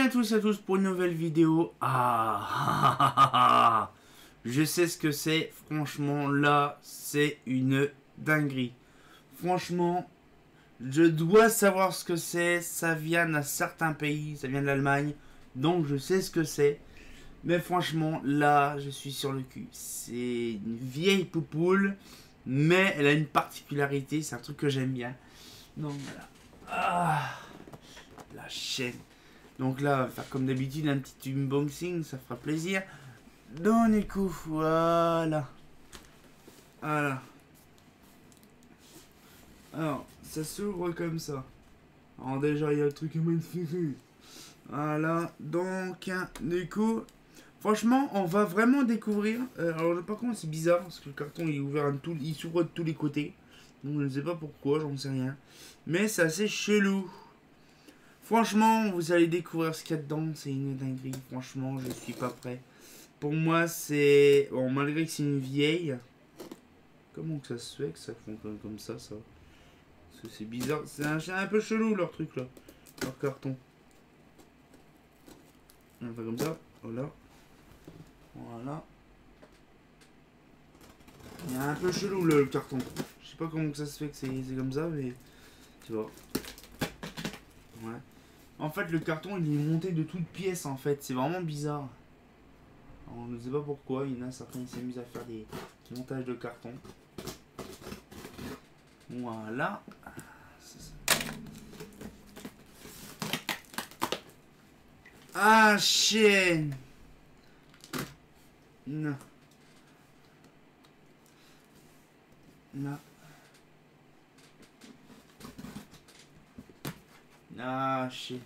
à tous et à tous pour une nouvelle vidéo. Je sais ce que c'est. Franchement, là, c'est une dinguerie. Franchement, je dois savoir ce que c'est. Ça vient d'un certain pays, ça vient de l'Allemagne. Donc, je sais ce que c'est. Mais franchement, là, je suis sur le cul. C'est une vieille poupoule, mais elle a une particularité. C'est un truc que j'aime bien. Donc, voilà. La chaîne. Donc là, on va faire comme d'habitude un petit unboxing, ça fera plaisir. Dans les coups, voilà. Voilà. Alors, ça s'ouvre comme ça. Alors déjà, il y a le truc magnifique. Voilà, donc, du coup, franchement, on va vraiment découvrir. Alors, par contre, c'est bizarre, parce que le carton il est ouvert, il s'ouvre de tous les côtés. Donc, je ne sais pas pourquoi, j'en sais rien. Mais c'est assez chelou. Franchement, vous allez découvrir ce qu'il y a dedans, c'est une dinguerie. Franchement, je suis pas prêt. Pour moi, c'est... Bon, malgré que c'est une vieille... Comment que ça se fait que ça fonctionne comme ça, ça? Parce que c'est bizarre. C'est un peu chelou, leur truc, là. Leur carton. On fait comme ça. Voilà. Voilà. Il est un peu chelou, le carton. Je sais pas comment que ça se fait que c'est comme ça, mais... Tu vois. Ouais. En fait, le carton, il est monté de toutes pièces, en fait. C'est vraiment bizarre. Alors, on ne sait pas pourquoi. Il y en a certains qui s'amusent à faire des montages de carton. Voilà. Ah, chienne. Non. Non. Ah, chienne.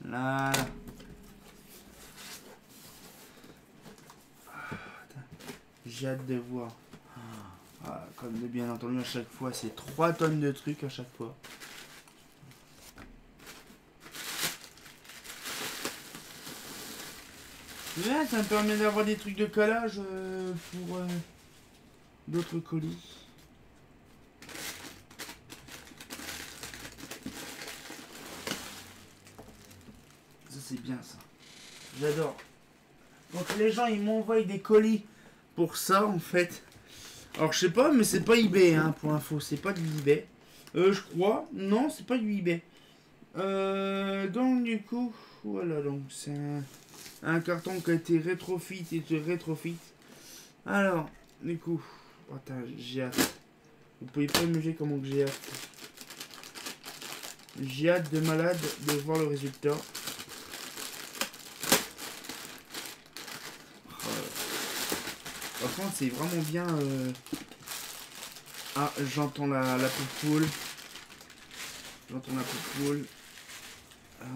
Là. J'ai hâte de voir. Comme de bien entendu, à chaque fois, c'est 3 tonnes de trucs à chaque fois. Ouais, ça me permet d'avoir des trucs de collage pour d'autres colis. Ça, c'est bien, ça. J'adore. Donc, les gens, ils m'envoient des colis pour ça, en fait. Alors, je sais pas, mais c'est pas eBay, hein, pour info. C'est pas du eBay. Je crois. Non, c'est pas du eBay. Donc, du coup, voilà. Donc, c'est un carton qui a été rétrofit et rétrofit. Alors, du coup, attends, j'ai hâte. Vous pouvez pas imaginer comment que j'ai hâte. J'ai hâte de malade de voir le résultat. Par contre, c'est vraiment bien. Ah, j'entends la poupoule. J'entends la poupoule. Ah.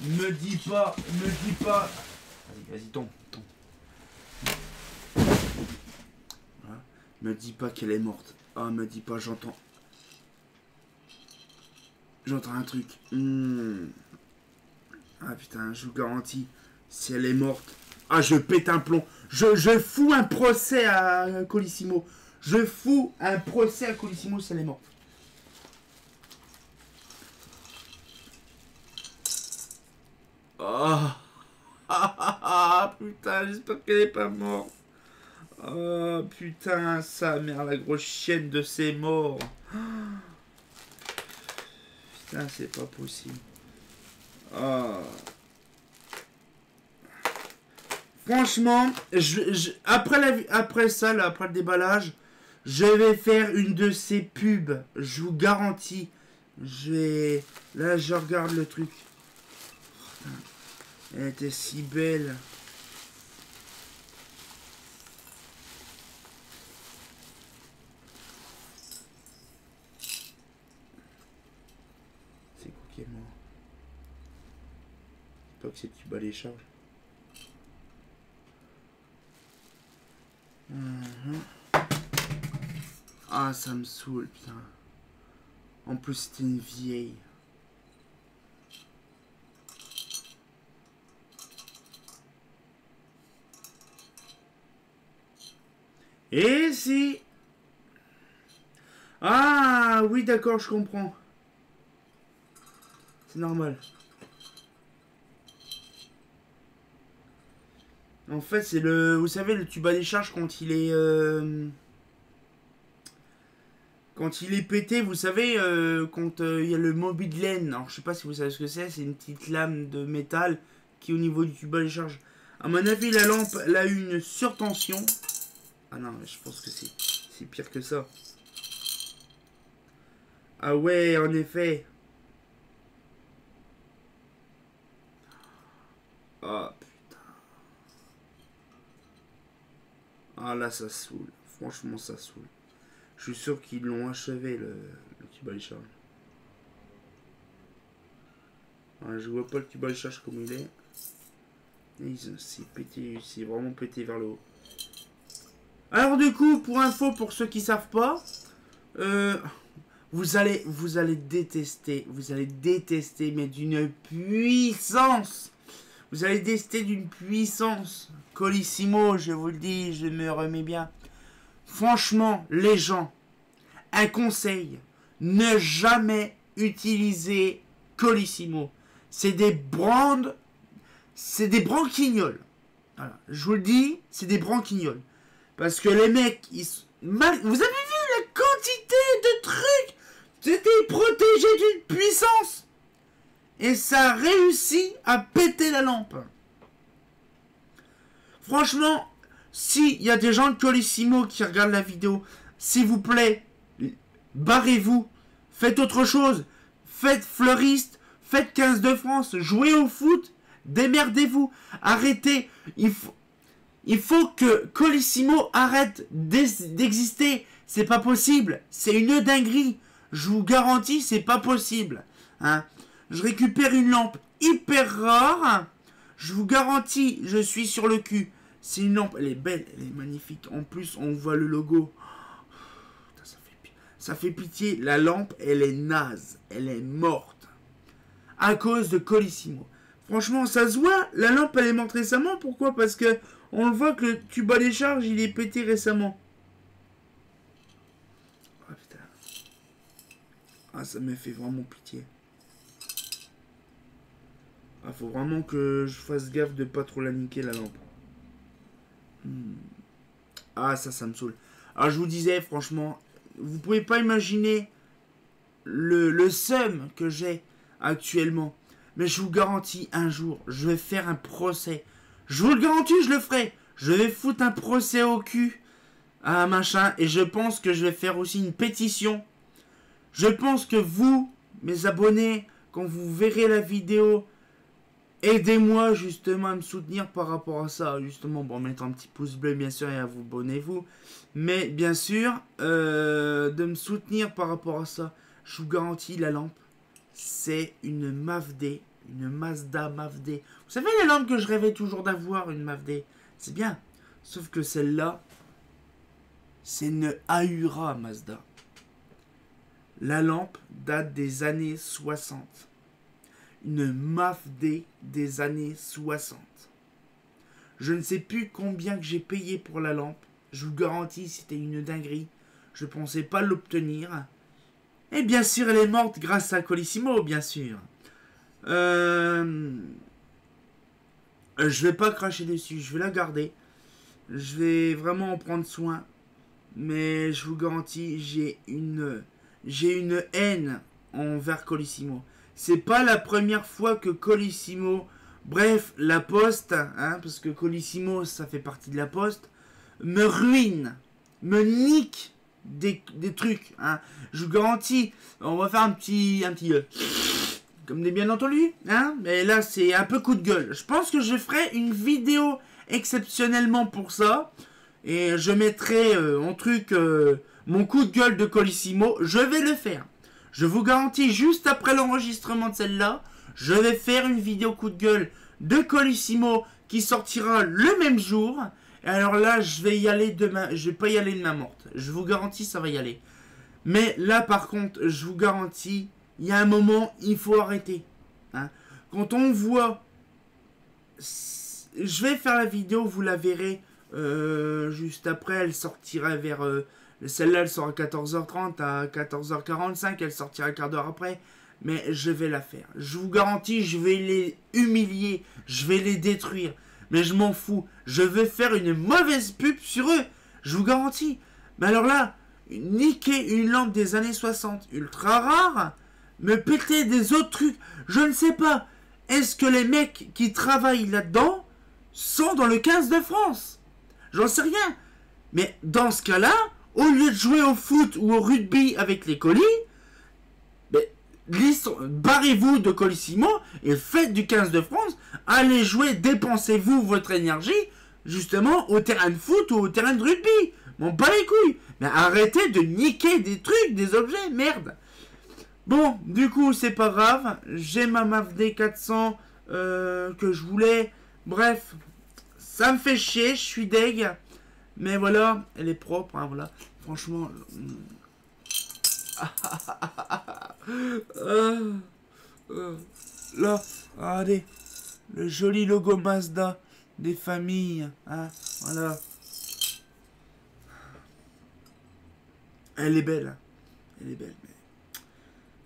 Me dis pas. Vas-y, tombe. Voilà. Me dis pas qu'elle est morte. Ah, me dis pas, j'entends. J'entends un truc. Ah putain, je vous garantis, si elle est morte. Ah, je pète un plomb. Je fous un procès à Colissimo. Je fous un procès à Colissimo si elle est morte. Oh. Putain, j'espère qu'elle est pas morte. Oh putain, sa mère, la grosse chienne de ses morts. Putain, c'est pas possible. Oh. Franchement, après ça, là, après le déballage, je vais faire une de ces pubs. Je vous garantis. Là, je regarde le truc. Elle était si belle. C'est quoi qui est mort? C'est pas que c'est tu bats les charges. Ah, ça me saoule, putain. En plus, c'était une vieille. Et si oui, d'accord, je comprends. C'est normal. En fait, c'est le... Vous savez, le tube à décharge quand il est... Quand il est pété, vous savez, quand il y a le mobilène. Alors, je sais pas si vous savez ce que c'est. C'est une petite lame de métal qui est au niveau du tube à décharge. À mon avis, la lampe, elle a eu une surtension. Ah non, je pense que c'est pire que ça. Ah ouais, en effet. Ah putain. Ah là, ça saoule. Franchement, ça saoule. Je suis sûr qu'ils l'ont achevé, le tube à décharge. Ouais, je vois pas le tube à décharge comme il est. C'est pété, c'est vraiment pété vers le haut. Alors du coup, pour info, pour ceux qui savent pas, vous allez détester, mais d'une puissance. Vous allez détester d'une puissance. Colissimo, je vous le dis, je me remets bien. Franchement, les gens, un conseil, ne jamais utiliser Colissimo. C'est des branquignoles. Voilà, je vous le dis, c'est des branquignoles. Parce que les mecs, vous avez vu la quantité de trucs? C'était protégé d'une puissance. Et ça a réussi à péter la lampe. Franchement, s'il y a des gens de Colissimo qui regardent la vidéo, s'il vous plaît, barrez-vous. Faites autre chose. Faites fleuriste. Faites 15 de France. Jouez au foot. Démerdez-vous. Arrêtez. Il faut que Colissimo arrête d'exister. C'est pas possible. C'est une dinguerie. Je vous garantis, c'est pas possible. Hein? Je récupère une lampe hyper rare. Je vous garantis, je suis sur le cul. C'est une lampe, elle est belle, elle est magnifique. En plus, on voit le logo. Putain, ça fait pitié. La lampe, elle est naze. Elle est morte. À cause de Colissimo. Franchement, ça se voit. La lampe, elle est morte récemment. Pourquoi? Parce que on le voit que le tube à décharge, il est pété récemment. Oh putain. Ah, ça me fait vraiment pitié. Ah, faut vraiment que je fasse gaffe de pas trop la niquer, la lampe. Ah, ça me saoule. Alors, je vous disais, franchement, vous pouvez pas imaginer le seum que j'ai actuellement. Mais je vous garantis, un jour, je vais faire un procès. Je vous le garantis, je le ferai. Je vais foutre un procès au cul à un machin. Et je pense que je vais faire aussi une pétition. Je pense que vous, mes abonnés, quand vous verrez la vidéo, aidez-moi justement à me soutenir par rapport à ça. Justement, bon, mettre un petit pouce bleu bien sûr et à vous abonnez-vous. Mais bien sûr, de me soutenir par rapport à ça. Je vous garantis, la lampe, c'est une Mavd. Une Mazda Mavd. Vous savez les lampes que je rêvais toujours d'avoir, une Mavd. C'est bien. Sauf que celle-là, c'est une Ahura Mazda. La lampe date des années 60. Une Mavd des années 60. Je ne sais plus combien que j'ai payé pour la lampe. Je vous garantis, c'était une dinguerie. Je pensais pas l'obtenir. Et bien sûr, elle est morte grâce à Colissimo, bien sûr. Je vais pas cracher dessus, je vais la garder. Je vais vraiment en prendre soin. Mais je vous garantis, j'ai une haine envers Colissimo. C'est pas la première fois que Colissimo, bref, la Poste, hein, parce que Colissimo, ça fait partie de la Poste, me ruine, me nique des trucs. Hein. Je vous garantis, on va faire un petit comme des bien entendu, hein. Mais là, c'est un peu coup de gueule. Je pense que je ferai une vidéo exceptionnellement pour ça. Et je mettrai en truc mon coup de gueule de Colissimo. Je vais le faire. Je vous garantis, juste après l'enregistrement de celle-là, je vais faire une vidéo coup de gueule de Colissimo qui sortira le même jour. Et alors là, je vais y aller demain. Je vais pas y aller de main morte. Je vous garantis, ça va y aller. Mais là, par contre, je vous garantis, il y a un moment, il faut arrêter. Hein. Quand on voit... Je vais faire la vidéo, vous la verrez juste après. Elle sortira vers Celle-là, elle sort à 14h30, à 14h45, elle sortira un quart d'heure après. Mais je vais la faire. Je vous garantis, je vais les humilier, je vais les détruire. Mais je m'en fous. Je vais faire une mauvaise pub sur eux. Je vous garantis. Mais alors là, niquer une lampe des années 60 ultra rare, me péter des autres trucs, je ne sais pas. Est-ce que les mecs qui travaillent là-dedans sont dans le 15 de France? J'en sais rien. Mais dans ce cas-là, au lieu de jouer au foot ou au rugby avec les colis, barrez-vous de Colissimo et faites du 15 de France. Allez jouer, dépensez-vous votre énergie justement au terrain de foot ou au terrain de rugby. M'en bats les couilles. Mais arrêtez de niquer des trucs, des objets, merde. Bon, du coup, c'est pas grave. J'ai ma MAFD 400 que je voulais. Bref, ça me fait chier, je suis deg. Mais voilà, elle est propre, hein, voilà. Franchement... là, regardez, le joli logo Mazda des familles, hein, voilà. Elle est belle, hein. Elle est belle, mais...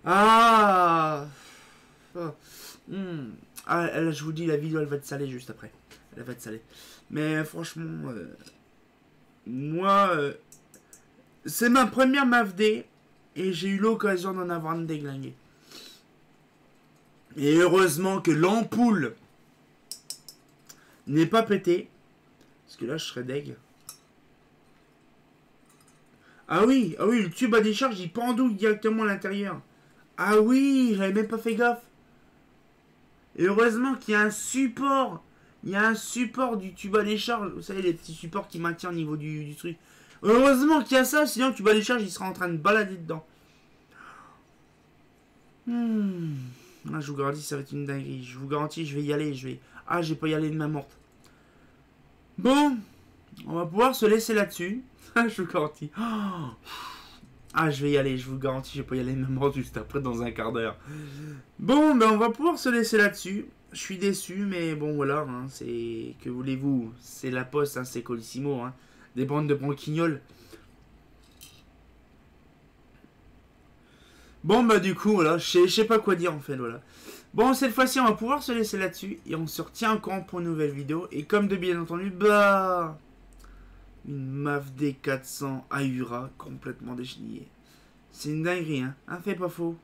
Ah, ah, je vous dis, la vidéo, elle va être salée juste après. Elle va être salée. Mais franchement, moi, c'est ma première MAFD. Et j'ai eu l'occasion d'en avoir une déglinguée. Et heureusement que l'ampoule n'est pas pétée. Parce que là, je serais deg. Ah oui, le tube à décharge, il pendouille directement à l'intérieur. Ah oui, j'avais même pas fait gaffe. Et heureusement qu'il y a un support. Il y a un support du tube à décharge. Vous savez, les petits supports qui maintiennent au niveau du truc. Heureusement qu'il y a ça, sinon le tube à décharge, il sera en train de balader dedans. Ah, je vous garantis, ça va être une dinguerie. Je vous garantis, je vais y aller. Ah, je vais pas y aller de main morte. Bon, on va pouvoir se laisser là-dessus. Je vous garantis. Ah, je vais y aller. Je vous garantis, je vais pas y aller de main morte juste après dans un quart d'heure. Bon, ben on va pouvoir se laisser là-dessus. Je suis déçu, mais bon, voilà. Hein, c'est... Que voulez-vous? C'est la poste, hein, c'est Colissimo. Hein, des bandes de branquignoles. Bon, bah du coup, voilà, je sais pas quoi dire en fait, voilà. Bon, cette fois-ci, on va pouvoir se laisser là-dessus. Et on se retient au courant pour une nouvelle vidéo. Et comme de bien entendu, bah... Une MAFD 400 Ahura complètement déchenillée. C'est une dinguerie, hein. Fait pas faux.